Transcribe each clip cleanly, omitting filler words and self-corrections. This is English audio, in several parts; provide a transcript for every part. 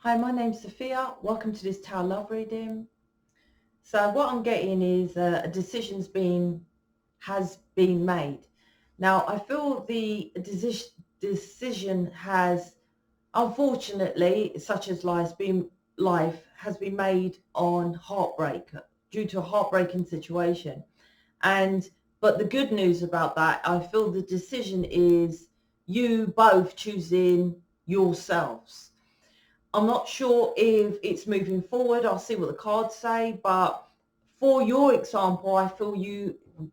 Hi, my name's Sophia. Welcome to this Tower Love reading. So what I'm getting is a has been made. Now I feel the decision has, unfortunately, such as life has been made on heartbreak due to a heartbreaking situation. But the good news about that, I feel the decision is you both choosing yourselves. I'm not sure if it's moving forward. I'll see what the cards say. But for your example, I feel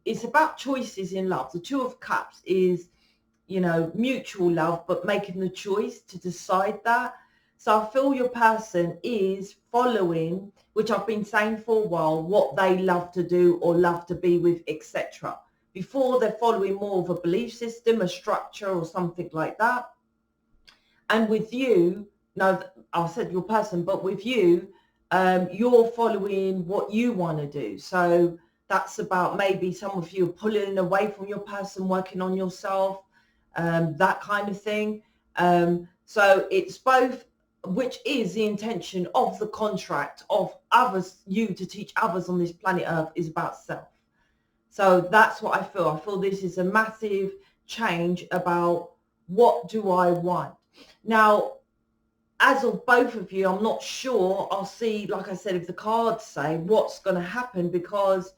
it's about choices in love. The Two of Cups is, mutual love, but making the choice to decide that. So I feel your person is following, which I've been saying for a while, what they love to do or love to be with, etc. Before, they're following more of a belief system, a structure or something like that. And with you, no, I said your person, but with you, you're following what you want to do. So that's about maybe some of you pulling away from your person, working on yourself, that kind of thing. So it's both, which is the intention of the contract of others, you to teach others on this planet Earth, is about self. So that's what I feel. I feel this is a massive change about what do I want. Now, as of both of you, I'm not sure. I'll see, like I said, if the cards say what's going to happen, because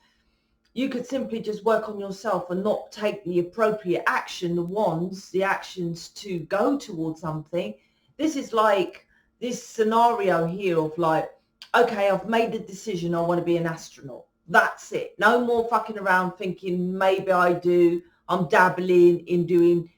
you could simply just work on yourself and not take the appropriate action, the actions to go towards something. This is like this scenario here of like, okay, I've made the decision, I want to be an astronaut. That's it. No more fucking around thinking maybe I do. I'm dabbling in doing,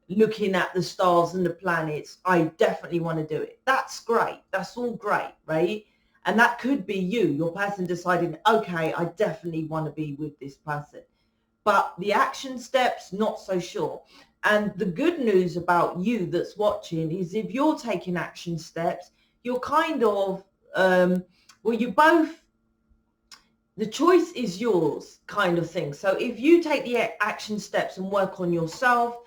looking at the stars and the planets. I definitely want to do it. That's great. That's all great, right? And that could be you, your person deciding, okay, I definitely want to be with this person. But the action steps, not so sure. And the good news about you that's watching is if you're taking action steps, you're kind of, you both, the choice is yours kind of thing. So if you take the action steps and work on yourself,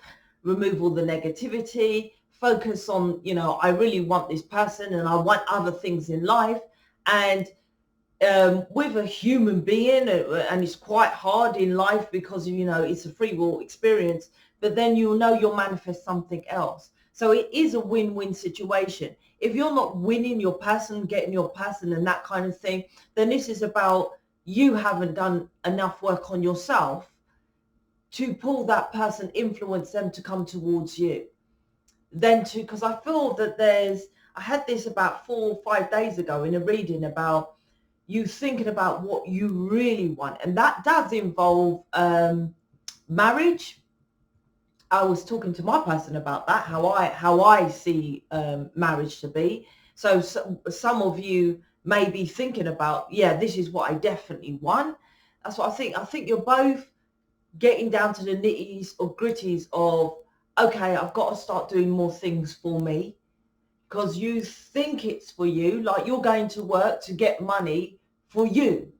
remove all the negativity, focus on, I really want this person and I want other things in life. And with a human being, and it's quite hard in life because, it's a free will experience, but then you'll manifest something else. So it is a win-win situation. If you're not winning your person, getting your person and that kind of thing, then this is about you haven't done enough work on yourself to pull that person, influence them to come towards you. Because I feel that I had this about 4 or 5 days ago in a reading about you thinking about what you really want. And that does involve marriage. I was talking to my person about that, how I see marriage to be. So some of you may be thinking about, yeah, this is what I definitely want. That's what I think. I think you're both getting down to the nitties or gritties of, okay, I've got to start doing more things for me, because you think it's for you, like you're going to work to get money for you,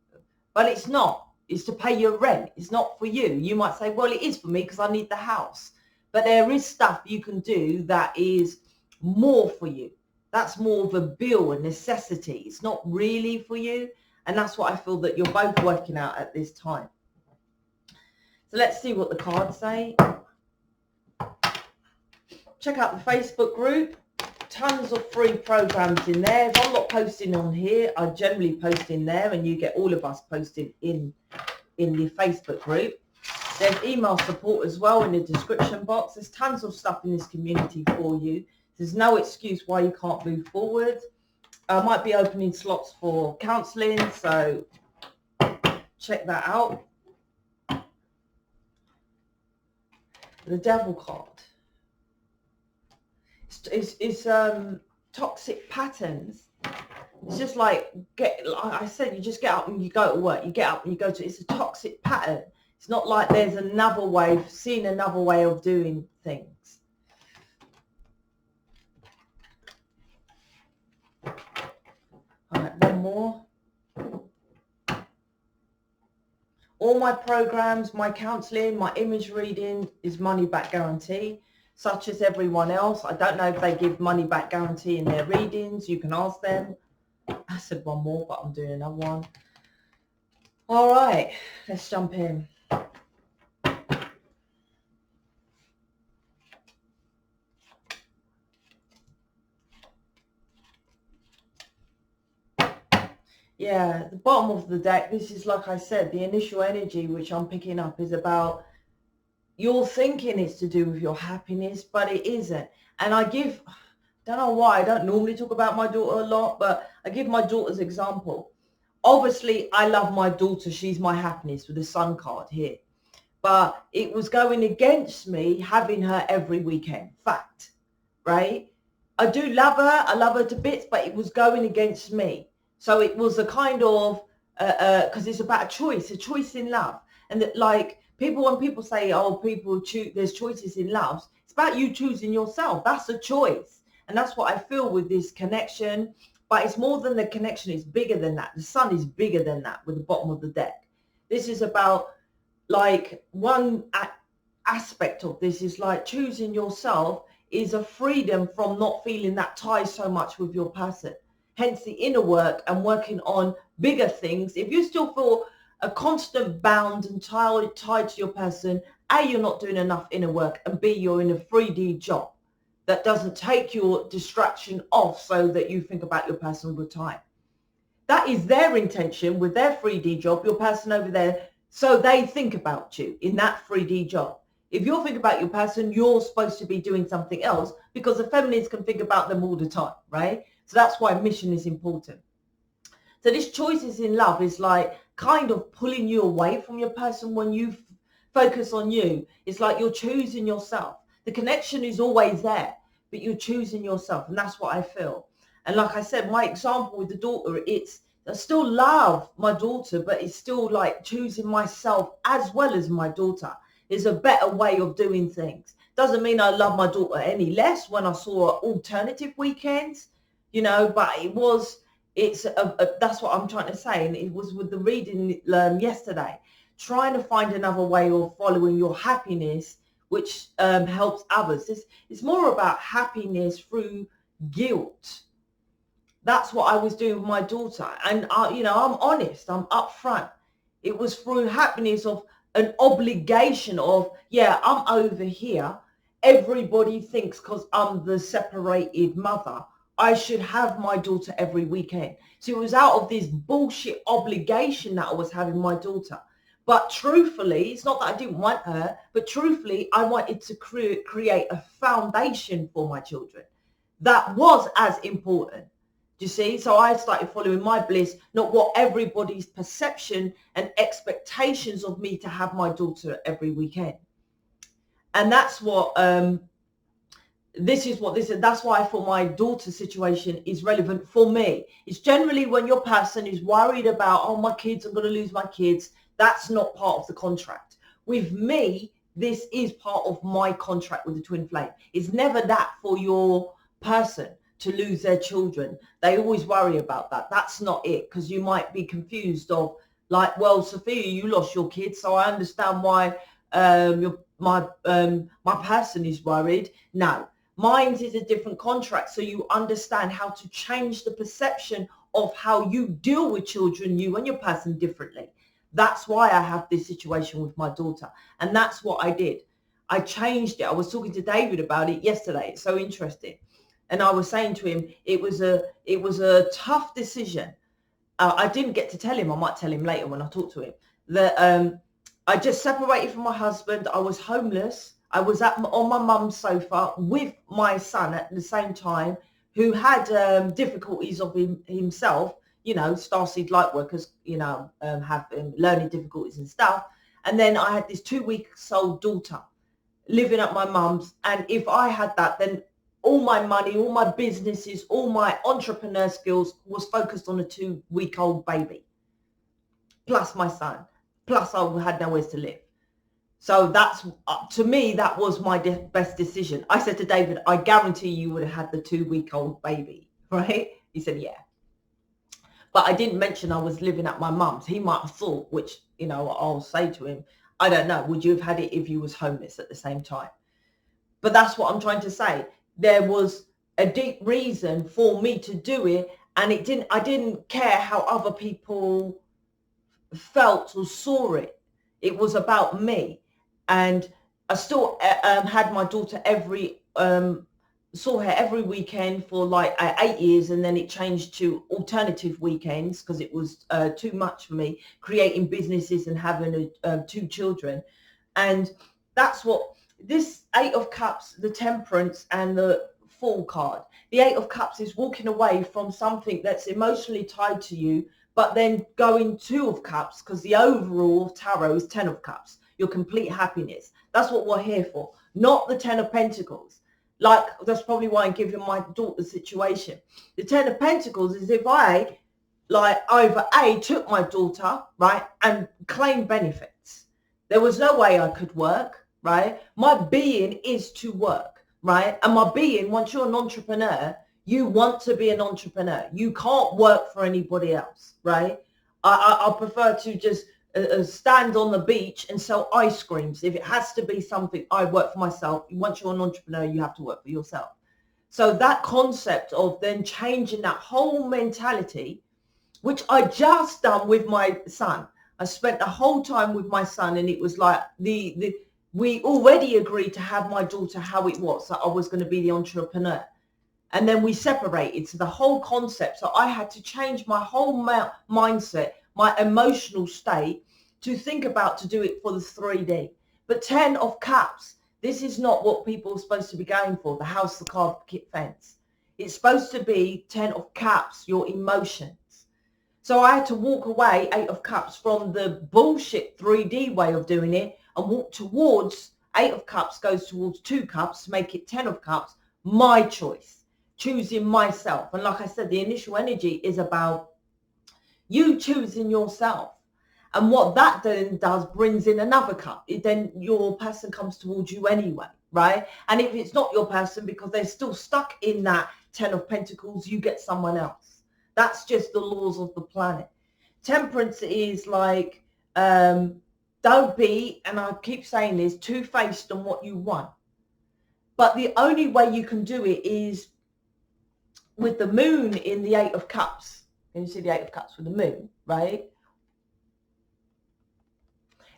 but it's not. It's to pay your rent. It's not for you. You might say, well, it is for me because I need the house. But there is stuff you can do that is more for you. That's more of a bill, a necessity. It's not really for you. And that's what I feel that you're both working out at this time. So let's see what the cards say. Check out the Facebook group. Tons of free programs in there. If I'm not posting on here, I generally post in there, and you get all of us posted in the Facebook group. There's email support as well in the description box. There's tons of stuff in this community for you. There's no excuse why you can't move forward. I might be opening slots for counselling, so check that out. The Devil card. It's toxic patterns. It's just like I said, you just get up and you go to work. You get up and you go to. It's a toxic pattern. It's not like there's another way, seeing another way of doing things. All right, one more. All my programs, my counselling, my image reading is money back guarantee. such as everyone else. I don't know if they give money back guarantee in their readings. You can ask them. I said one more, but I'm doing another one. All right, let's jump in. Yeah, the bottom of the deck, this is, like I said, the initial energy which I'm picking up is about your thinking it's to do with your happiness, but it isn't. And don't know why, I don't normally talk about my daughter a lot, but I give my daughter's example. Obviously, I love my daughter. She's my happiness with the sun card here. But it was going against me having her every weekend. Fact, right? I do love her. I love her to bits, but it was going against me. So it was a kind of, because it's about a choice in love. And that, like, when people say, oh, people choose, there's choices in love, it's about you choosing yourself. That's a choice. And that's what I feel with this connection. But it's more than the connection. It's bigger than that. The sun is bigger than that with the bottom of the deck. This is about, like, one aspect of this is like choosing yourself is a freedom from not feeling that tie so much with your person. Hence the inner work and working on bigger things. If you still feel a constant bound and tied to your person, A, you're not doing enough inner work, and B, you're in a 3D job that doesn't take your distraction off so that you think about your person all the time. That is their intention with their 3D job, your person over there, so they think about you in that 3D job. If you're thinking about your person, you're supposed to be doing something else, because the feminines can think about them all the time, right? So that's why mission is important. So this choices in love is like kind of pulling you away from your person. When you focus on you, it's like you're choosing yourself. The connection is always there, but you're choosing yourself. And that's what I feel. And like I said, my example with the daughter, I still love my daughter, but it's still like choosing myself as well as my daughter is a better way of doing things. Doesn't mean I love my daughter any less when I saw alternative weekends, you know, but that's what I'm trying to say. And it was with the reading yesterday, trying to find another way of following your happiness, which helps others. It's more about happiness through guilt. That's what I was doing with my daughter. And, I'm honest, I'm upfront. It was through happiness of an obligation of, yeah, I'm over here. Everybody thinks because I'm the separated mother, I should have my daughter every weekend. So it was out of this bullshit obligation that I was having my daughter. But truthfully, it's not that I didn't want her, but truthfully, I wanted to create a foundation for my children. That was as important. Do you see? So I started following my bliss, not what everybody's perception and expectations of me to have my daughter every weekend. And that's what that's why I thought my daughter's situation is relevant for me. It's generally when your person is worried about, oh, my kids, I'm going to lose my kids. That's not part of the contract. With me, this is part of my contract with the twin flame. It's never that for your person to lose their children. They always worry about that. That's not it, because you might be confused of like, well, Sophia, you lost your kids, so I understand why my person is worried. No, mine is a different contract, so you understand how to change the perception of how you deal with children, you and your person, differently. That's why I have this situation with my daughter, and that's what I did. I changed it. I was talking to David about it yesterday. It's so interesting. And I was saying to him, it was a tough decision. I didn't get to tell him, I might tell him later when I talk to him, that I just separated from my husband. I was homeless. I was on my mum's sofa with my son at the same time, who had difficulties of himself, starseed lightworkers, have learning difficulties and stuff. And then I had this 2-week-old daughter living at my mum's. And if I had that, then all my money, all my businesses, all my entrepreneur skills was focused on a 2-week-old baby, plus my son, plus I had nowhere to live. So that's, to me, that was my best decision. I said to David, I guarantee you would have had the 2-week-old baby, right? He said, yeah. But I didn't mention I was living at my mum's. He might have thought, which, I'll say to him, I don't know, would you have had it if you was homeless at the same time? But that's what I'm trying to say. There was a deep reason for me to do it, and I didn't care how other people felt or saw it. It was about me. And I still had my daughter saw her every weekend for like 8 years, and then it changed to alternative weekends because it was too much for me creating businesses and having 2 children. And that's what this 8 of Cups, the Temperance and the Fool card. The 8 of Cups is walking away from something that's emotionally tied to you, but then going 2 of Cups, because the overall tarot is 10 of Cups, your complete happiness. That's what we're here for, not the 10 of Pentacles. Like, that's probably why I'm giving my daughter the situation. The 10 of Pentacles is if I, like, over took my daughter, right, and claimed benefits. There was no way I could work, right? My being is to work, right? And my being, once you're an entrepreneur, you want to be an entrepreneur. You can't work for anybody else, right? I prefer to just stand on the beach and sell ice creams. If it has to be something, I work for myself. Once you're an entrepreneur, you have to work for yourself. So that concept of then changing that whole mentality, which I just done with my son. I spent the whole time with my son, and it was like we already agreed to have my daughter how it was, that I was going to be the entrepreneur. And then we separated. So the whole concept, so I had to change my whole mindset, my emotional state to think about to do it for the 3D. But 10 of Cups, this is not what people are supposed to be going for, the house, the car, the picket fence. It's supposed to be 10 of Cups, your emotions. So I had to walk away, 8 of Cups, from the bullshit 3D way of doing it and walk towards 8 of Cups goes towards 2 Cups, make it 10 of Cups, my choice, choosing myself. And like I said, the initial energy is about you choosing yourself. And what that then does, brings in another cup. Then your person comes towards you anyway, right? And if it's not your person, because they're still stuck in that 10 of Pentacles, you get someone else. That's just the laws of the planet. Temperance is like, don't be, and I keep saying this, two-faced on what you want. But the only way you can do it is with the moon in the 8 of Cups. Can you see the 8 of Cups with the moon, right?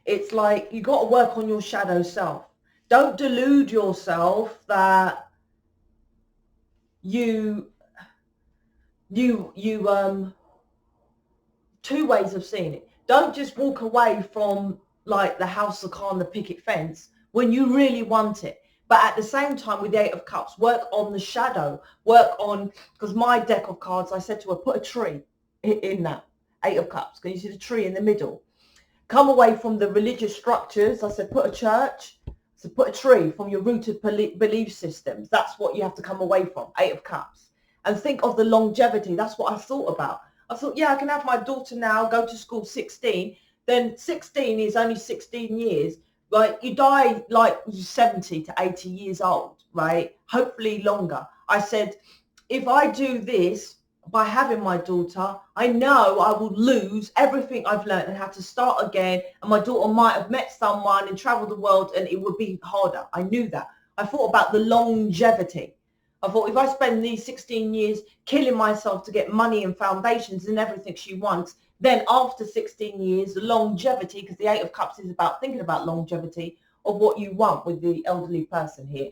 It's like you got to work on your shadow self. Don't delude yourself that you two ways of seeing it. Don't just walk away from like the house, the car and the picket fence when you really want it. But at the same time, with the 8 of Cups, work on the shadow, work on, because my deck of cards, I said to her, put a tree in that 8 of Cups. Can you see the tree in the middle? Come away from the religious structures. I said, put a church. I said, put a tree from your rooted belief systems. That's what you have to come away from, 8 of Cups. And think of the longevity. That's what I thought about. I thought, yeah, I can have my daughter now, go to school 16. Then 16 is only 16 years. Right? You die like 70 to 80 years old, right? Hopefully longer. I said, if I do this, by having my daughter, I know I will lose everything I've learned and have to start again. And my daughter might have met someone and traveled the world and it would be harder. I knew that. I thought about the longevity. I thought if I spend these 16 years killing myself to get money and foundations and everything she wants, then after 16 years, the longevity, because the 8 of Cups is about thinking about longevity of what you want with the elderly person here.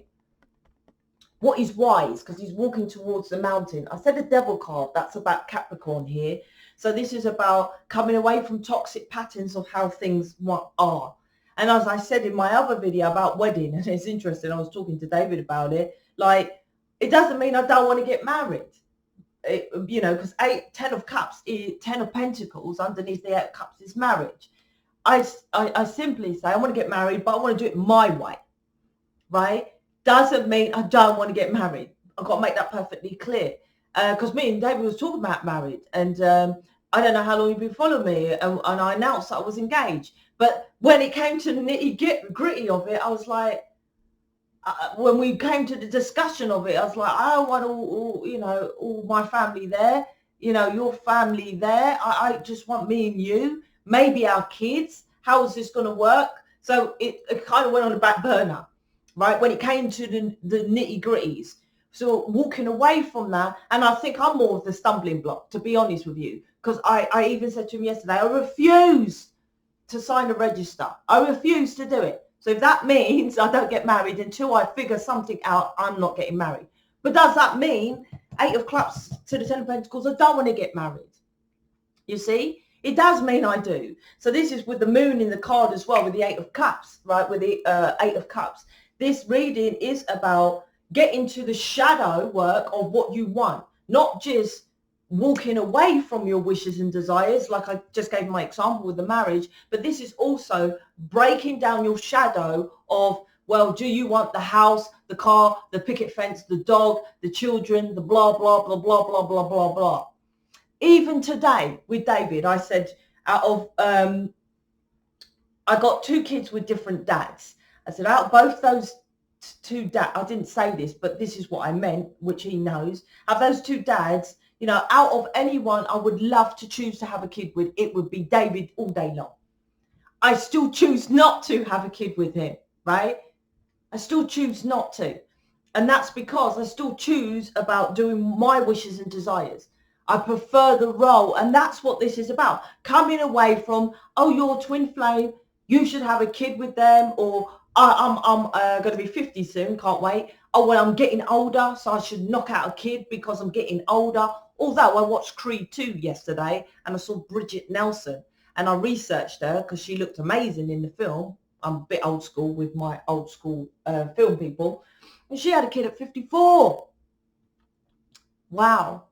What is wise? Because he's walking towards the mountain. I said the Devil card, that's about Capricorn here. So this is about coming away from toxic patterns of how things are. And as I said in my other video about wedding, and it's interesting, I was talking to David about it, like, it doesn't mean I don't want to get married. You know, because 10 of Cups, 10 of Pentacles underneath the 8 of Cups is marriage. I simply say I want to get married, but I want to do it my way, right? Doesn't mean I don't want to get married. I've got to make that perfectly clear. Because me and David was talking about marriage, and I don't know how long you've been following me, and I announced that I was engaged. But when it came to the nitty-gritty of it, I was like, when we came to the discussion of it, I was like, I don't want all my family there, you know, your family there. I just want me and you, maybe our kids. How is this going to work? So it kind of went on the back burner. right? When it came to the nitty gritties. So walking away from that, and I think I'm more of the stumbling block, to be honest with you, because I even said to him yesterday, I refuse to sign a register. I refuse to do it. So if that means I don't get married until I figure something out, I'm not getting married. But does that mean 8 of Cups to the 10 of Pentacles, I don't want to get married? You see, it does mean I do. So this is with the moon in the card as well, with the 8 of Cups, right? With the 8 of Cups. This reading is about getting to the shadow work of what you want, not just walking away from your wishes and desires, like I just gave my example with the marriage, but this is also breaking down your shadow of, well, do you want the house, the car, the picket fence, the dog, the children, the blah, blah, blah, blah, blah, blah, blah, blah. Even today with David, I said, out of, I got 2 kids with different dads. I said, out of both those 2 dads, I didn't say this, but this is what I meant, which he knows. Out of those 2 dads, you know, out of anyone I would love to choose to have a kid with, it would be David all day long. I still choose not to have a kid with him, right? I still choose not to. And that's because I still choose about doing my wishes and desires. I prefer the role. And that's what this is about. Coming away from, oh, you're a twin flame, you should have a kid with them, or I'm going to be 50 soon, can't wait. Oh, well, I'm getting older, so I should knock out a kid because I'm getting older. Although I watched Creed 2 yesterday and I saw Bridget Nelson and I researched her because she looked amazing in the film. I'm a bit old school with my old school film people. And she had a kid at 54. Wow.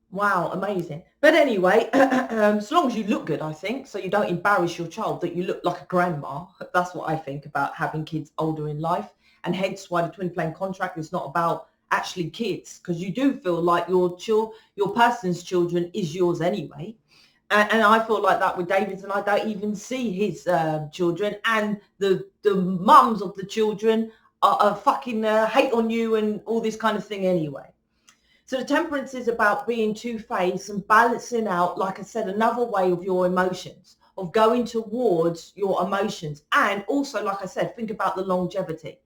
Wow, amazing. But anyway, as long as you look good, I think, so you don't embarrass your child, that you look like a grandma. That's what I think about having kids older in life. And hence why the twin flame contract is not about actually kids, because you do feel like your person's children is yours anyway. And I feel like that with David, and I don't even see his children, and the mums of the children are fucking hate on you and all this kind of thing anyway. So the Temperance is about being two-faced and balancing out, like I said, another way of your emotions, of going towards your emotions. And also, like I said, think about the longevity.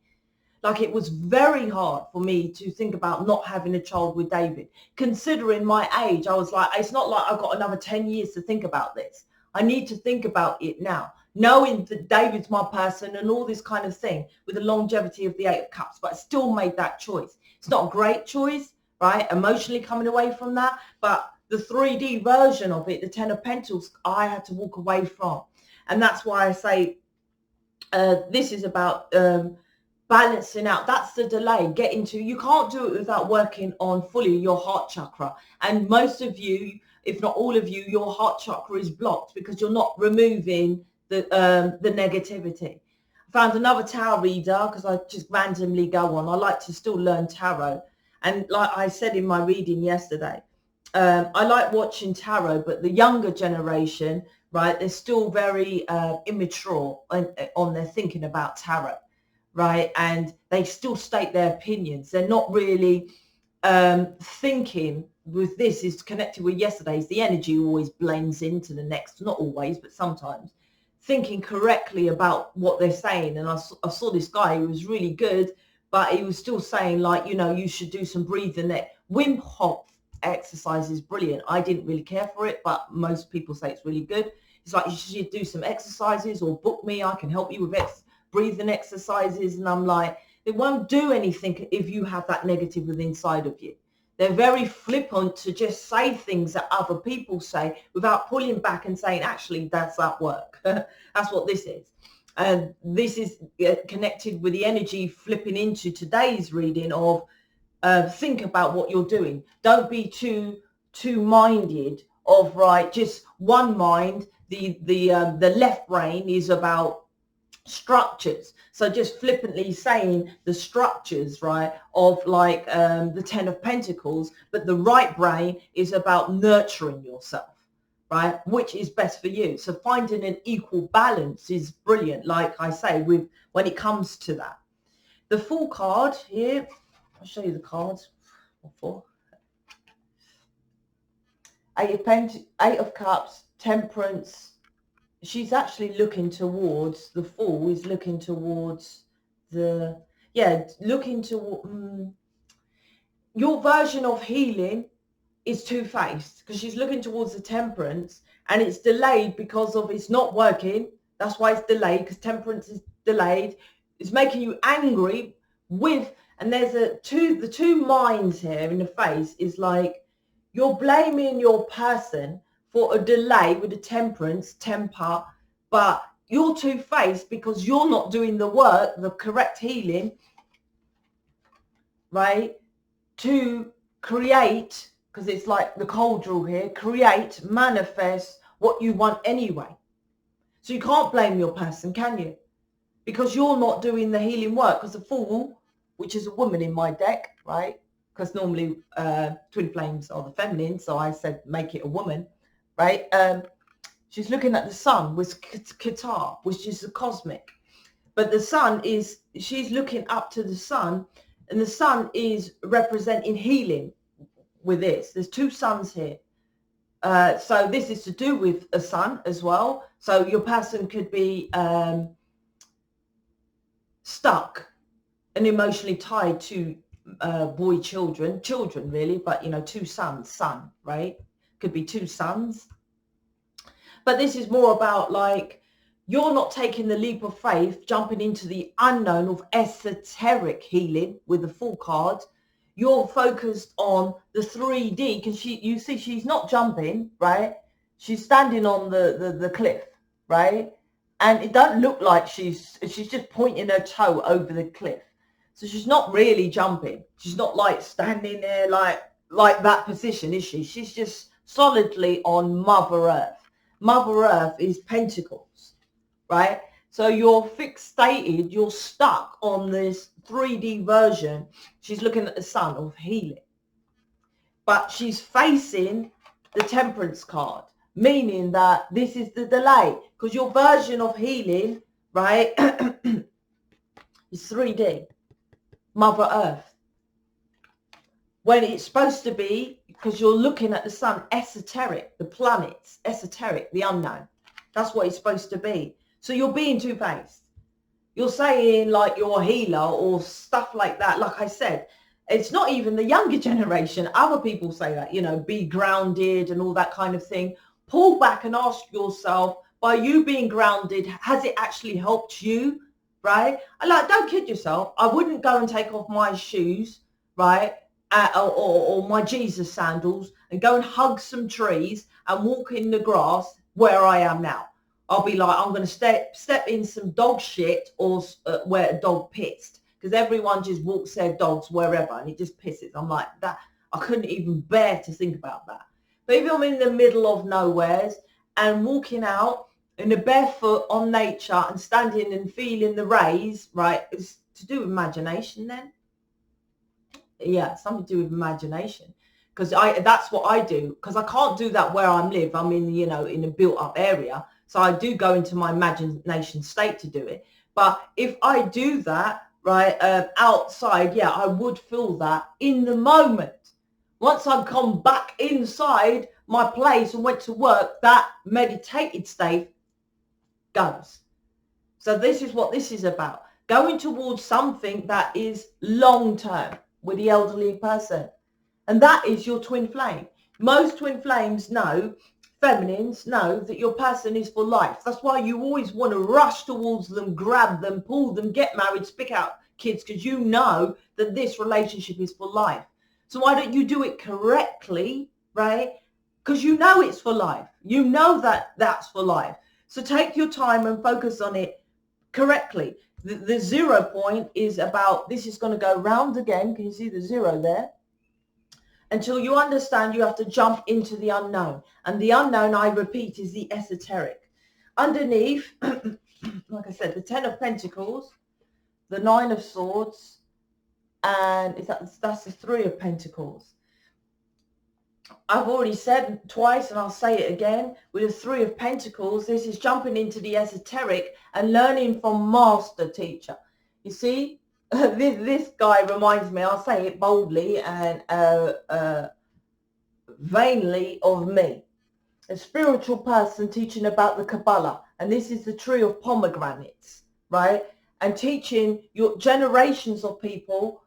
Like, it was very hard for me to think about not having a child with David. Considering my age, I was like, it's not like I've got another 10 years to think about this. I need to think about it now, knowing that David's my person and all this kind of thing with the longevity of the 8 of Cups, but I still made that choice. It's not a great choice, right? Emotionally coming away from that, but the 3D version of it, the 10 of Pentacles, I had to walk away from. And that's why I say this is about balancing out. That's the delay. You can't do it without working on fully your heart chakra. And most of you, if not all of you, your heart chakra is blocked because you're not removing the negativity. I found another tarot reader because I just randomly go on. I like to still learn tarot. And like I said in my reading yesterday, I like watching tarot, but the younger generation, right, they're still very immature on their thinking about tarot, right? And they still state their opinions. They're not really thinking. With this is connected with yesterday's. The energy always blends into the next, not always, but sometimes. Thinking correctly about what they're saying. And I saw this guy who was really good, but he was still saying, like, you know, you should do some breathing. Wim Hof exercise is brilliant. I didn't really care for it, but most people say it's really good. It's like, you should do some exercises or book me. I can help you with breathing exercises. And I'm like, it won't do anything if you have that negative within inside of you. They're very flippant to just say things that other people say without pulling back and saying, actually, does that work? That's what this is. And this is connected with the energy flipping into today's reading of think about what you're doing. Don't be too minded of, right, just one mind. The left brain is about structures. So just flippantly saying the structures, right, of like the 10 of Pentacles, but the right brain is about nurturing yourself. Right, which is best for you. So finding an equal balance is brilliant, like I say, when it comes to that. The Fool card here, I'll show you the cards. Eight of Cups, Temperance. She's actually looking towards, the Fool is looking towards look into your version of healing is two-faced, because she's looking towards the temperance, and it's delayed because of it's not working. That's why it's delayed, because temperance is delayed. It's making you angry with, and there's the two minds here in the face is like you're blaming your person for a delay with the temper, but you're two-faced because you're not doing the work, the correct healing, right, to create, because it's like the cold drill here, create, manifest what you want anyway. So you can't blame your person, can you? Because you're not doing the healing work. Because the Fool, which is a woman in my deck, right? Because normally twin flames are the feminine, so I said make it a woman, right? She's looking at the sun with Qatar, which is the cosmic. But the sun is, she's looking up to the sun, and the sun is representing healing with this. There's two suns here. So this is to do with a sun as well. So your person could be stuck and emotionally tied to children really, but you know, two sons, sun, right? Could be two sons. But this is more about like, you're not taking the leap of faith, jumping into the unknown of esoteric healing with the Fool card. You're focused on the 3D, because you see she's not jumping, right? She's standing on the cliff, right? And it doesn't look like she's just pointing her toe over the cliff. So she's not really jumping. She's not like standing there like that position, is she? She's just solidly on Mother Earth. Mother Earth is pentacles, right? So you're fixated, you're stuck on this 3D version. She's looking at the sun of healing. But she's facing the temperance card, meaning that this is the delay. Because your version of healing, right, is 3D, Mother Earth. When it's supposed to be, because you're looking at the sun, esoteric, the planets, esoteric, the unknown. That's what it's supposed to be. So you're being two-faced. You're saying like you're a healer or stuff like that. Like I said, it's not even the younger generation. Other people say that, you know, be grounded and all that kind of thing. Pull back and ask yourself, by you being grounded, has it actually helped you, right? And like, don't kid yourself. I wouldn't go and take off my shoes, right, or my Jesus sandals and go and hug some trees and walk in the grass where I am now. I'll be like, I'm going to step in some dog shit or where a dog pissed, because everyone just walks their dogs wherever and it just pisses. I'm like, that, I couldn't even bear to think about that. But if I'm in the middle of nowheres and walking out in a barefoot on nature and standing and feeling the rays, right, it's to do with imagination then. Yeah, something to do with imagination. Because that's what I do, because I can't do that where I live. I'm in, you know, in a built up area. So I do go into my imagination state to do it. But if I do that, right, outside, yeah, I would feel that in the moment. Once I've come back inside my place and went to work, that meditated state goes. So this is what this is about. Going towards something that is long term with the elderly person. And that is your twin flame. Most twin flames know, feminines know, that your person is for life. That's why you always want to rush towards them, grab them, pull them, get married, spit out kids, because you know that this relationship is for life. So why don't you do it correctly, right? Because you know it's for life. You know that that's for life. So take your time and focus on it correctly. The 0 point is about, this is going to go round again. Can you see the 0 there? Until you understand you have to jump into the unknown. And the unknown, I repeat, is the esoteric. Underneath, like I said, the 10 of Pentacles, the 9 of Swords, and that's the 3 of Pentacles. I've already said twice, and I'll say it again, with the 3 of Pentacles, this is jumping into the esoteric and learning from master teacher. You see? This guy reminds me, I'll say it boldly and vainly, of me. A spiritual person teaching about the Kabbalah. And this is the tree of pomegranates, right? and teaching your generations of people,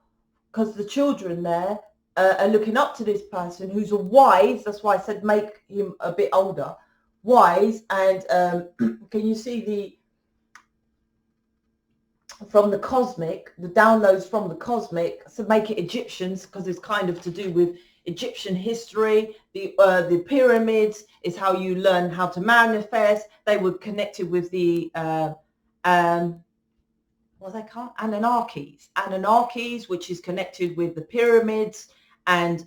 because the children there are looking up to this person who's a wise, that's why I said make him a bit older, wise, and can you see the from the cosmic, the downloads from the cosmic, so make it Egyptians, because it's kind of to do with Egyptian history. The pyramids is how you learn how to manifest. They were connected with the what they call Anunnakis, which is connected with the pyramids and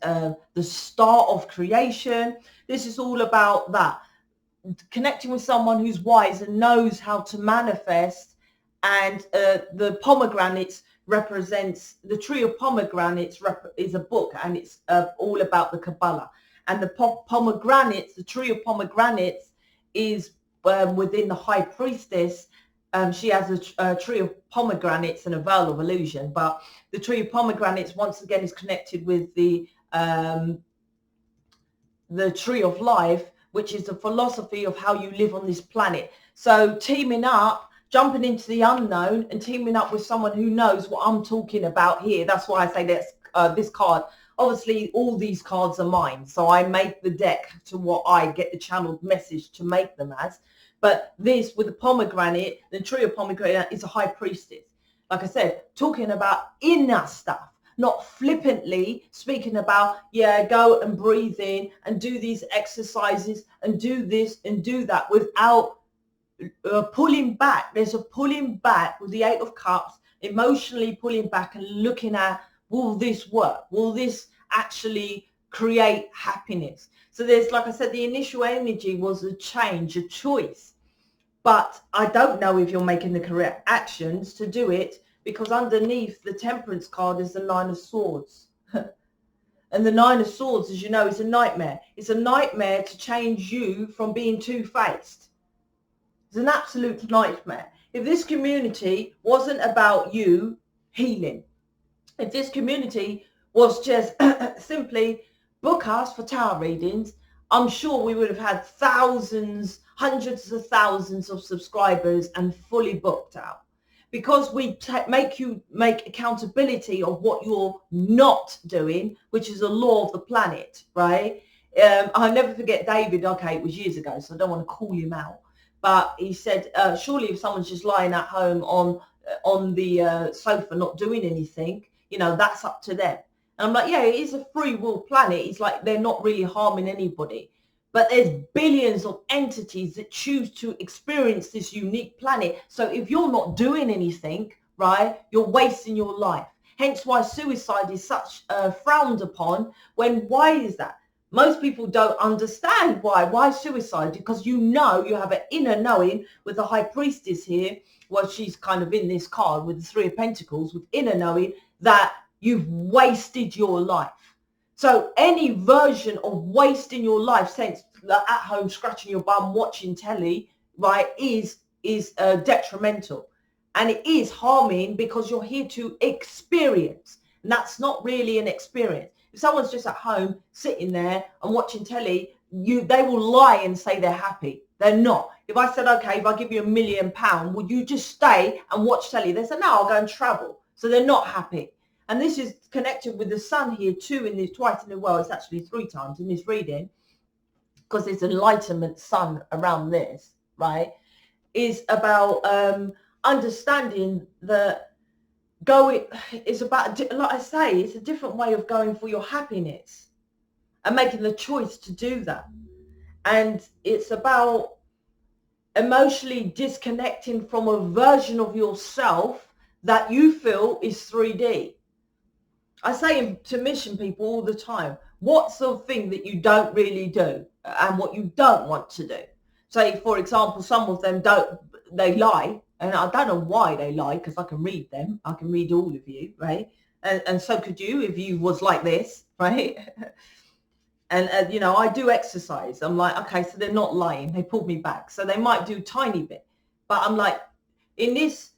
the start of creation. This is all about that, connecting with someone who's wise and knows how to manifest. And the pomegranates represents, the tree of pomegranates is a book, and it's all about the Kabbalah. And the pomegranates, the tree of pomegranates is within the high priestess. She has a tree of pomegranates and a veil of illusion, but the tree of pomegranates once again is connected with the tree of life, which is the philosophy of how you live on this planet. So teaming up, jumping into the unknown and teaming up with someone who knows what I'm talking about here. That's why I say that's this card. Obviously, all these cards are mine, so I make the deck to what I get the channeled message to make them as. But this, with the pomegranate, the tree of pomegranate is a high priestess. Like I said, talking about inner stuff, not flippantly speaking about, yeah, go and breathe in and do these exercises and do this and do that without pulling back. There's a pulling back with the Eight of Cups, emotionally pulling back and looking at, will this work? Will this actually create happiness? So there's, like I said, the initial energy was a change, a choice. But I don't know if you're making the correct actions to do it, because underneath the Temperance card is the Nine of Swords. And the Nine of Swords, as you know, is a nightmare. It's a nightmare to change you from being two-faced. It's an absolute nightmare. If this community wasn't about you healing, if this community was just simply book us for tarot readings, I'm sure we would have had thousands, hundreds of thousands of subscribers and fully booked out. Because we make you make accountability of what you're not doing, which is a law of the planet, right? I'll never forget David. Okay, it was years ago, so I don't want to call him out. But he said, surely if someone's just lying at home on the sofa not doing anything, you know, that's up to them. And I'm like, yeah, it is a free will planet. It's like they're not really harming anybody. But there's billions of entities that choose to experience this unique planet. So if you're not doing anything, right, you're wasting your life. Hence why suicide is such frowned upon. Why is that? Most people don't understand why. Why suicide? Because you know, you have an inner knowing with the High Priestess here. Well, she's kind of in this card with the Three of Pentacles, with inner knowing that you've wasted your life. So any version of wasting your life, sense at home scratching your bum, watching telly, right, is detrimental. And it is harming, because you're here to experience. And that's not really an experience. If someone's just at home sitting there and watching telly, they will lie and say they're happy. They're not. If I said, okay, if I give you £1 million, would you just stay and watch telly? They said, no, I'll go and travel. So they're not happy. And this is connected with the sun here too, twice in the world. It's actually 3 times in this reading, because there's enlightenment sun around this, right? Is about understanding that it's about, like I say, it's a different way of going for your happiness and making the choice to do that. And it's about emotionally disconnecting from a version of yourself that you feel is 3D. I say to mission people all the time, what's the thing that you don't really do and what you don't want to do? Say, for example, some of them they lie. And I don't know why they lie, because I can read them. I can read all of you, right? And so could you if you was like this, right? And, you know, I do exercise. I'm like, okay, so they're not lying. They pulled me back. So they might do a tiny bit. But I'm like, in this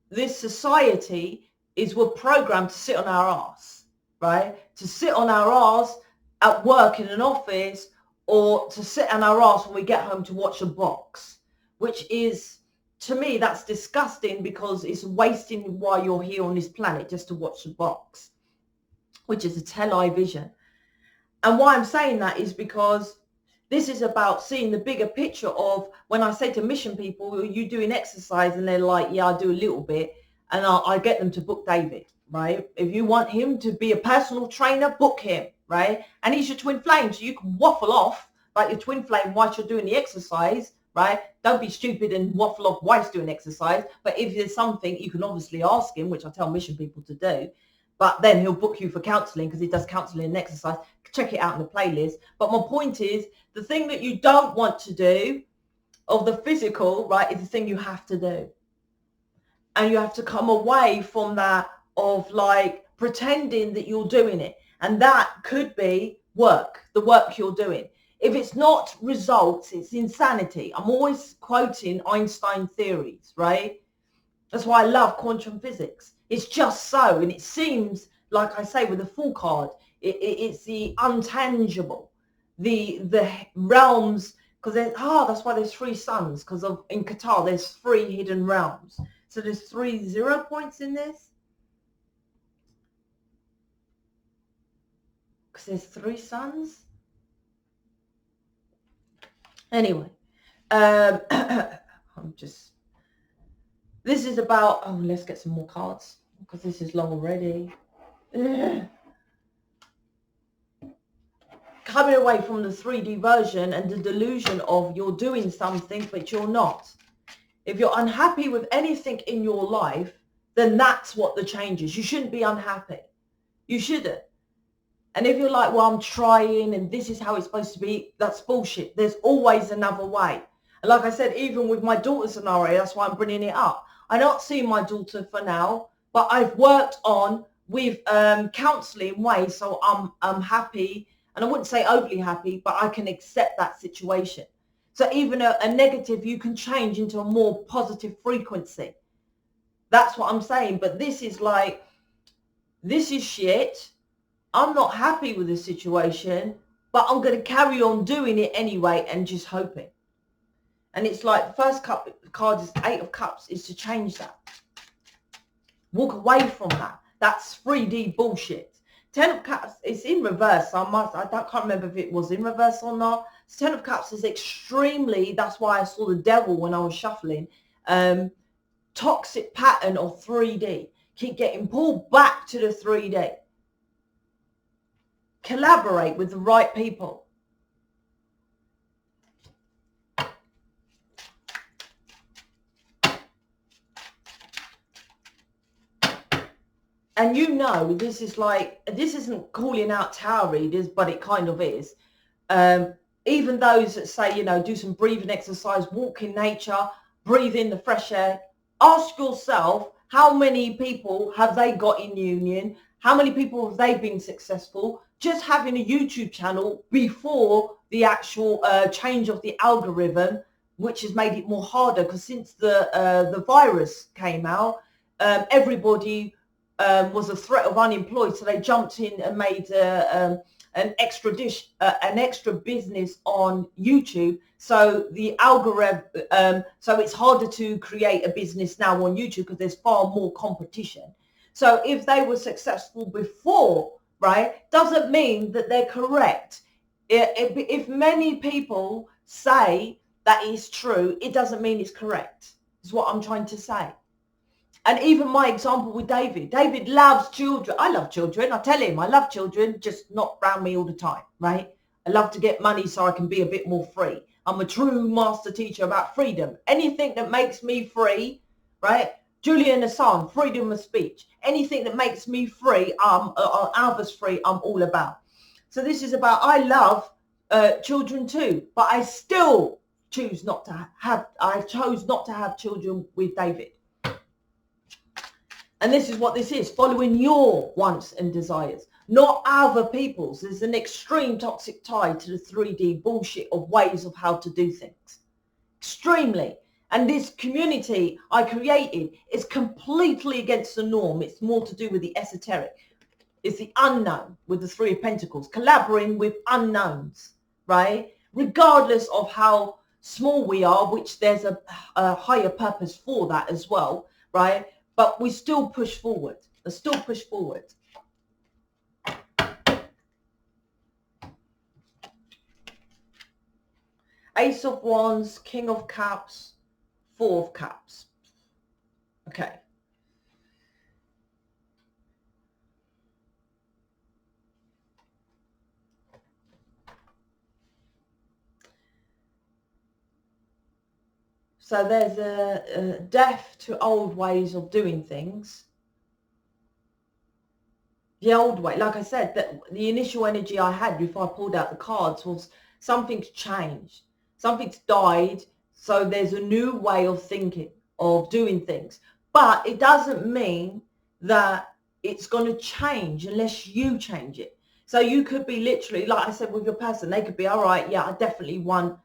society, we're programmed to sit on our ass, right? To sit on our ass at work in an office, or to sit on our ass when we get home to watch a box, which is to me, that's disgusting, because it's wasting while you're here on this planet just to watch the box, which is a tell-eye vision. And why I'm saying that is because this is about seeing the bigger picture of, when I say to mission people, are you doing exercise? And they're like, yeah, I do a little bit. And I get them to book David, right? If you want him to be a personal trainer, book him, right? And he's your twin flame. So you can waffle off like your twin flame whilst you're doing the exercise, right? Don't be stupid and waffle off whilst doing exercise. But if there's something, you can obviously ask him, which I tell mission people to do. But then he'll book you for counselling, because he does counselling and exercise. Check it out in the playlist. But my point is, the thing that you don't want to do of the physical, right, is the thing you have to do. And you have to come away from that of like pretending that you're doing it. And that could be work, the work you're doing. If it's not results, it's insanity. I'm always quoting Einstein theories, right? That's why I love quantum physics. It's just so. And it seems, like I say, with the Fool card, it's the untangible, the realms, because that's why there's 3 suns, because in Qatar there's 3 hidden realms. So there's 3 0 points in this, because there's 3 suns. Anyway, this is about, let's get some more cards, because this is long already. Coming away from the 3D version and the delusion of you're doing something, but you're not. If you're unhappy with anything in your life, then that's what the change is. You shouldn't be unhappy. You shouldn't. And if you're like, well, I'm trying and this is how it's supposed to be, that's bullshit. There's always another way. And like I said, even with my daughter's scenario, that's why I'm bringing it up. I don't see my daughter for now, but I've worked on with counselling ways, so I'm happy. And I wouldn't say overly happy, but I can accept that situation. So even a negative, you can change into a more positive frequency. That's what I'm saying. But this is like, this is shit. I'm not happy with the situation, but I'm going to carry on doing it anyway and just hoping. And it's like the first card is 8 of Cups, is to change that. Walk away from that. That's 3D bullshit. 10 of Cups, it's in reverse. So I can't remember if it was in reverse or not. So 10 of Cups is extremely, that's why I saw the devil when I was shuffling. Toxic pattern of 3D. Keep getting pulled back to the 3D. Collaborate with the right people. And you know, this is like, this isn't calling out tarot readers, but it kind of is. Even those that say, you know, do some breathing exercise, walk in nature, breathe in the fresh air. Ask yourself, how many people have they got in union? How many people have they been successful? Just having a YouTube channel before the actual change of the algorithm, which has made it more harder, because since the virus came out, everybody was a threat of unemployed, so they jumped in and made an extra business on YouTube. So the algorithm, so it's harder to create a business now on YouTube because there's far more competition. So if they were successful before, right, doesn't mean that they're correct. If many people say that is true, it doesn't mean it's correct, is what I'm trying to say. And even my example with David. David loves children. I love children. I tell him I love children, just not around me all the time, right? I love to get money so I can be a bit more free. I'm a true master teacher about freedom. Anything that makes me free, right? Julian Assange, freedom of speech. Anything that makes me free, others free, I'm all about. So this is about, I love children too, but I still chose not to have children with David. And this is what this is, following your wants and desires, not other people's. There's an extreme toxic tie to the 3D bullshit of ways of how to do things. Extremely. And this community I created is completely against the norm. It's more to do with the esoteric. It's the unknown with the 3 of Pentacles, collaborating with unknowns, right? Regardless of how small we are, which there's a higher purpose for that as well, right? But we still push forward. I still push forward. Ace of Wands, King of Cups, Four of Cups. Okay. So there's a death to old ways of doing things. The old way, like I said, that the initial energy I had before I pulled out the cards was something's changed. Something's died. So there's a new way of thinking, of doing things. But it doesn't mean that it's going to change unless you change it. So you could be literally, like I said, with your person, they could be, all right, yeah, I definitely want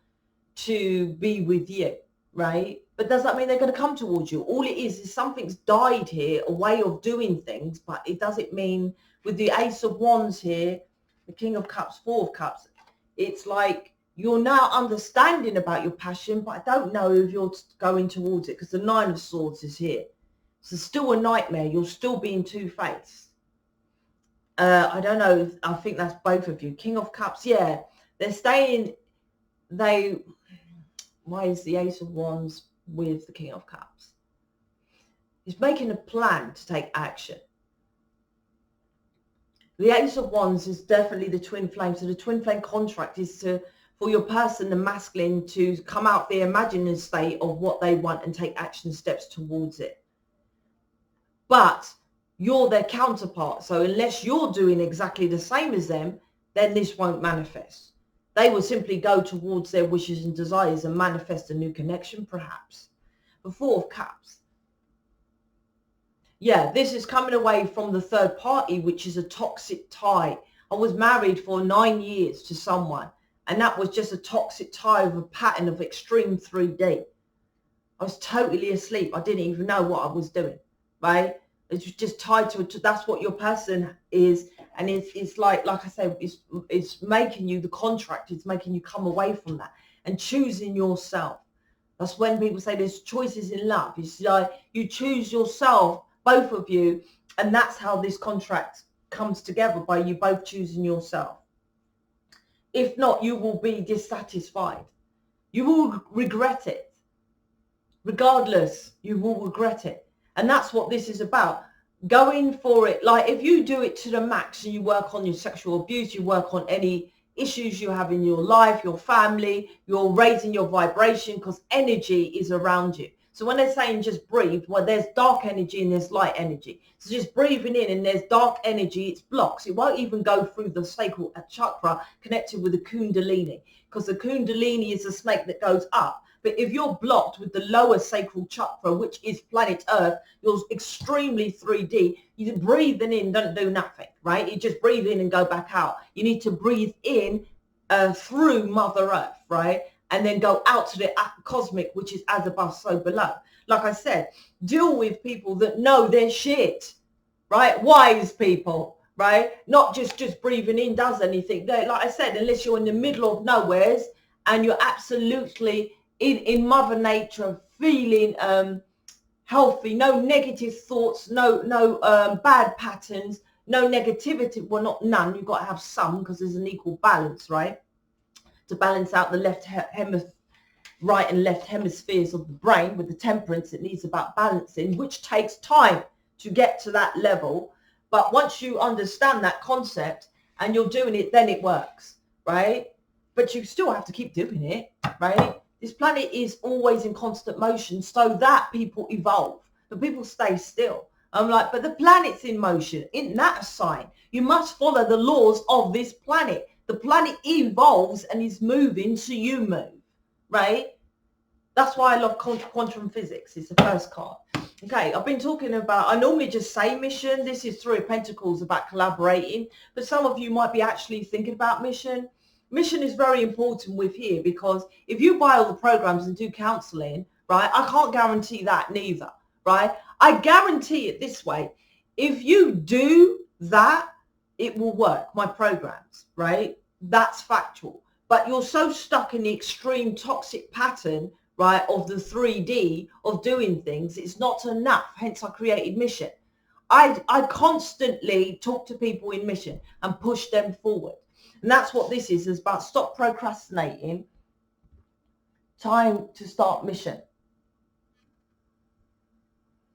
to be with you, right? But does that mean they're going to come towards you? All it is something's died here, a way of doing things, but it doesn't mean, with the Ace of Wands here, the King of Cups, Four of Cups, it's like you're now understanding about your passion, but I don't know if you're going towards it, because the Nine of Swords is here. So still a nightmare. You're still being two-faced. I don't know. I think that's both of you. King of Cups, yeah. They're staying, why is the Ace of Wands with the King of Cups? He's making a plan to take action. The Ace of Wands is definitely the twin flame. So the twin flame contract is for your person, the masculine, to come out the imaginary state of what they want and take action steps towards it. But you're their counterpart. So unless you're doing exactly the same as them, then this won't manifest. They will simply go towards their wishes and desires and manifest a new connection, perhaps. The Four of Cups. Yeah, this is coming away from the third party, which is a toxic tie. I was married for 9 years to someone, and that was just a toxic tie of a pattern of extreme 3D. I was totally asleep. I didn't even know what I was doing, right? It's just tied to it. That's what your person is. And it's like I said, it's making you, the contract is making you come away from that and choosing yourself. That's when people say there's choices in love. It's like you choose yourself, both of you, and that's how this contract comes together, by you both choosing yourself. If not, you will be dissatisfied. You will regret it. Regardless, you will regret it. And that's what this is about. Going for it. Like if you do it to the max and you work on your sexual abuse, you work on any issues you have in your life, your family, you're raising your vibration, because energy is around you. So when they're saying just breathe, well, there's dark energy and there's light energy. So just breathing in and there's dark energy, it's blocks. It won't even go through the sacral chakra connected with the kundalini, because the kundalini is a snake that goes up. But if you're blocked with the lower sacral chakra, which is planet Earth, you're extremely 3D. You breathing in don't do nothing, right? You just breathe in and go back out. You need to breathe in through Mother Earth, right? And then go out to the cosmic, which is as above, so below. Like I said, deal with people that know their shit, right? Wise people, right? Not just breathing in does anything. Like I said, unless you're in the middle of nowheres and you're absolutely in Mother Nature, feeling healthy, no negative thoughts, no bad patterns, no negativity. Well, not none. You've got to have some, because there's an equal balance, right? To balance out the right and left hemispheres of the brain. With the temperance, it needs about balancing, which takes time to get to that level. But once you understand that concept and you're doing it, then it works, right? But you still have to keep doing it, right? This planet is always in constant motion, so that people evolve, but people stay still. I'm like, but the planet's in motion. Isn't that a sign? You must follow the laws of this planet. The planet evolves and is moving, so you move, right? That's why I love quantum physics. It's the first card. Okay, I've been talking about, I normally just say mission. This is Three of Pentacles, about collaborating, but some of you might be actually thinking about mission. Mission is very important with here, because if you buy all the programs and do counseling, right, I can't guarantee that neither, right? I guarantee it this way. If you do that, it will work, my programs, right? That's factual. but you're so stuck in the extreme toxic pattern, right, of the 3D of doing things, it's not enough. Hence I created Mission. I constantly talk to people in Mission and push them forward. And that's what this is about. Stop procrastinating. Time to start Mission.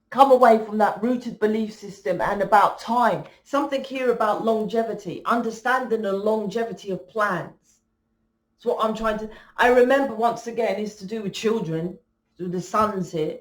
Come away from that rooted belief system and about time. Something here about longevity, understanding the longevity of plans. It's what I'm trying to, I remember once again, is to do with children, with the sons here.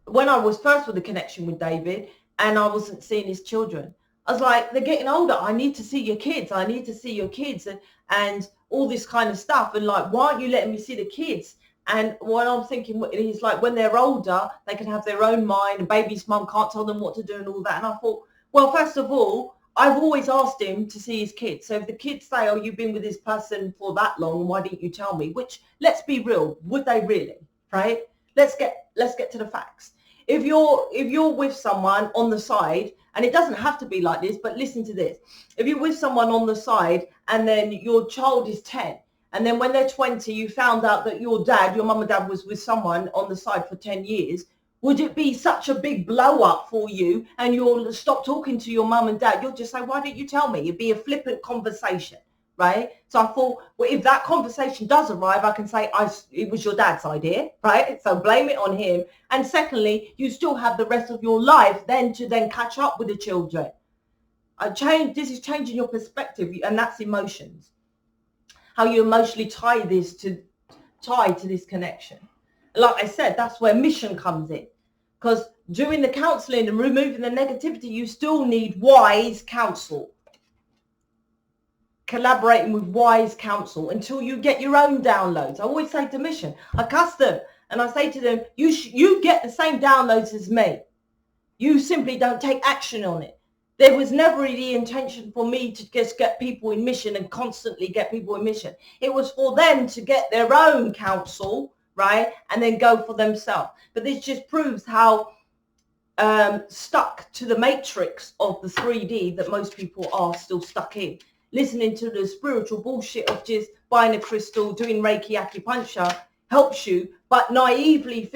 When I was first with the connection with David and I wasn't seeing his children, I was like, they're getting older. I need to see your kids. I need to see your kids and all this kind of stuff. And like, why aren't you letting me see the kids? And what I'm thinking is like, when they're older, they can have their own mind and baby's mum can't tell them what to do and all that. And I thought, well, first of all, I've always asked him to see his kids. So if the kids say, oh, you've been with this person for that long, why didn't you tell me? Which, let's be real, would they really, right? Let's get to the facts. If you're with someone on the side, and it doesn't have to be like this, but listen to this. If you're with someone on the side and then your child is 10, and then when they're 20, you found out that your mum and dad was with someone on the side for 10 years, would it be such a big blow up for you and you'll stop talking to your mum and dad? You'll just say, why didn't you tell me? It'd be a flippant conversation, right? So I thought, well, if that conversation does arrive, I can say it was your dad's idea, right? So blame it on him. And secondly, you still have the rest of your life then to catch up with the children. This is changing your perspective, and that's emotions. How you emotionally tie to this connection. Like I said, that's where Mission comes in. Because doing the counseling and removing the negativity, you still need wise counsel. Collaborating with wise counsel until you get your own downloads. I always say to Mission, I cuss them and I say to them, you get the same downloads as me. You simply don't take action on it. There was never the intention for me to just get people in Mission and constantly get people in Mission. It was for them to get their own counsel, right? And then go for themselves. But this just proves how stuck to the matrix of the 3D that most people are still stuck in. Listening to the spiritual bullshit of just buying a crystal, doing Reiki acupuncture helps you, but naively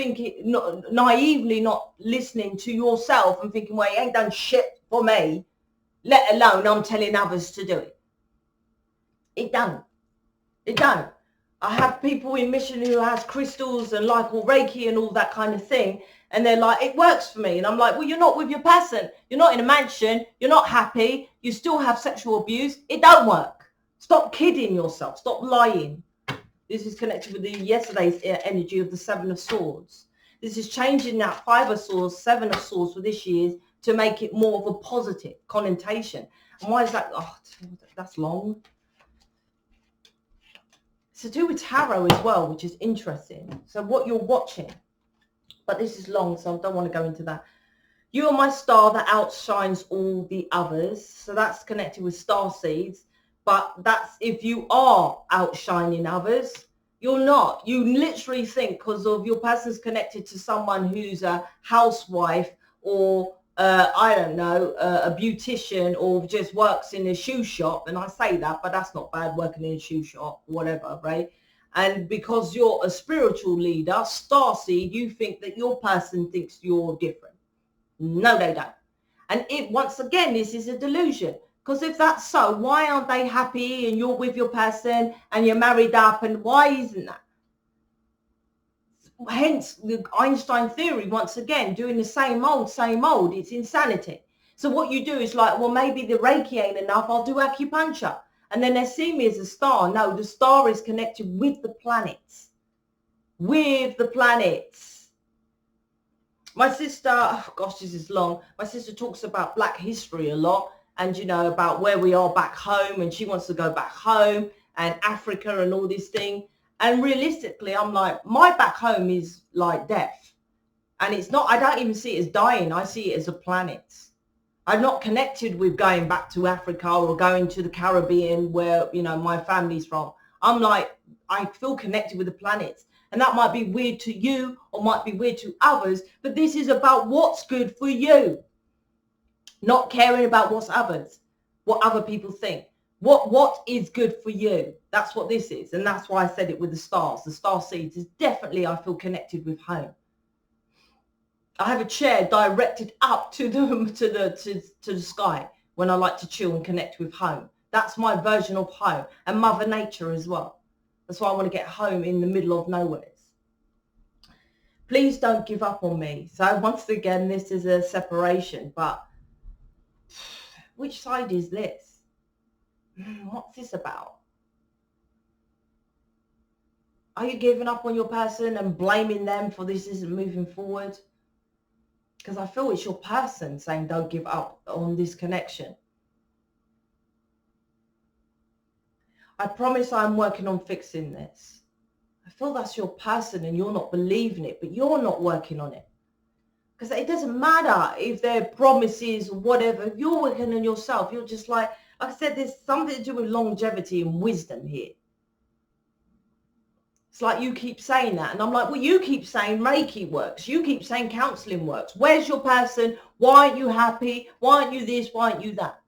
not listening to yourself and thinking, well, you ain't done shit for me, let alone I'm telling others to do it. It don't. I have people in Mission who has crystals and like all Reiki and all that kind of thing. And they're like, it works for me. And I'm like, well, you're not with your person. You're not in a mansion. You're not happy. You still have sexual abuse. It don't work. Stop kidding yourself. Stop lying. This is connected with yesterday's energy of the 7 of Swords. This is changing that 5 of Swords, 7 of Swords for this year to make it more of a positive connotation. And why is that? Oh, that's long. It's to do with tarot as well, which is interesting. So what you're watching, but this is long, so I don't want to go into that. You are my star that outshines all the others. So that's connected with starseeds. But that's if you are outshining others, you're not. You literally think because of your person's connected to someone who's a housewife or I don't know, a beautician or just works in a shoe shop. And I say that, but that's not bad, working in a shoe shop, whatever, right? And because you're a spiritual leader, starseed, you think that your person thinks you're different. No, they don't. And once again, this is a delusion. Because if that's so, why aren't they happy and you're with your person and you're married up, and why isn't that? Hence the Einstein theory, once again, doing the same old, it's insanity. So what you do is like, well, maybe the Reiki ain't enough, I'll do acupuncture. And then they see me as a star. No, the star is connected with the planets. With the planets. My sister, oh gosh, this is long. My sister talks about Black history a lot. And, you know, about where we are back home. And she wants to go back home and Africa and all this thing. And realistically, I'm like, my back home is like death. And it's not, I don't even see it as dying. I see it as a planet. I'm not connected with going back to Africa or going to the Caribbean where, you know, my family's from. I'm like, I feel connected with the planets. And that might be weird to you or might be weird to others. But this is about what's good for you. Not caring about what other people think. What is good for you? That's what this is. And that's why I said it with the stars. The star seeds is definitely, I feel connected with home. I have a chair directed up to the sky when I like to chill and connect with home. That's my version of home, and Mother Nature as well. That's why I want to get home in the middle of nowhere. Please don't give up on me. So once again, this is a separation, but which side is this? What's this about? Are you giving up on your person and blaming them for this isn't moving forward? Because I feel it's your person saying don't give up on this connection. I promise I'm working on fixing this. I feel that's your person and you're not believing it, but you're not working on it. Because it doesn't matter if they're promises or whatever. If you're working on yourself, you're just like I said, there's something to do with longevity and wisdom here. It's like you keep saying that. And I'm like, well, you keep saying Reiki works. You keep saying counseling works. Where's your person? Why aren't you happy? Why aren't you this? Why aren't you that?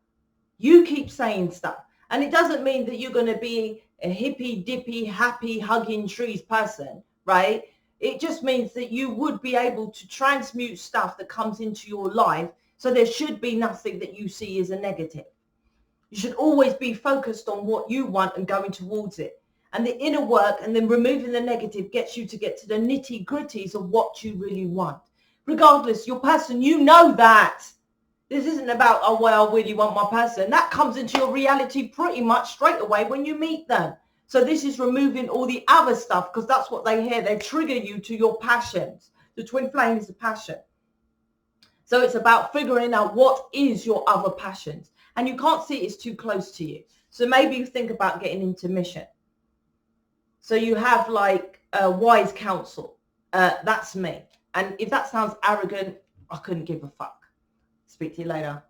You keep saying stuff. And it doesn't mean that you're going to be a hippy dippy, happy, hugging trees person, right? It just means that you would be able to transmute stuff that comes into your life. So there should be nothing that you see as a negative. You should always be focused on what you want and going towards it. And the inner work and then removing the negative gets you to get to the nitty gritties of what you really want. Regardless, your person, you know that. This isn't about, oh, well, I really want my person. That comes into your reality pretty much straight away when you meet them. So this is removing all the other stuff because that's what they hear. They trigger you to your passions. The twin flame is a passion. So it's about figuring out what is your other passions. And you can't see it's too close to you. So maybe you think about getting into mission. So you have like wise counsel. That's me. And if that sounds arrogant, I couldn't give a fuck. Speak to you later.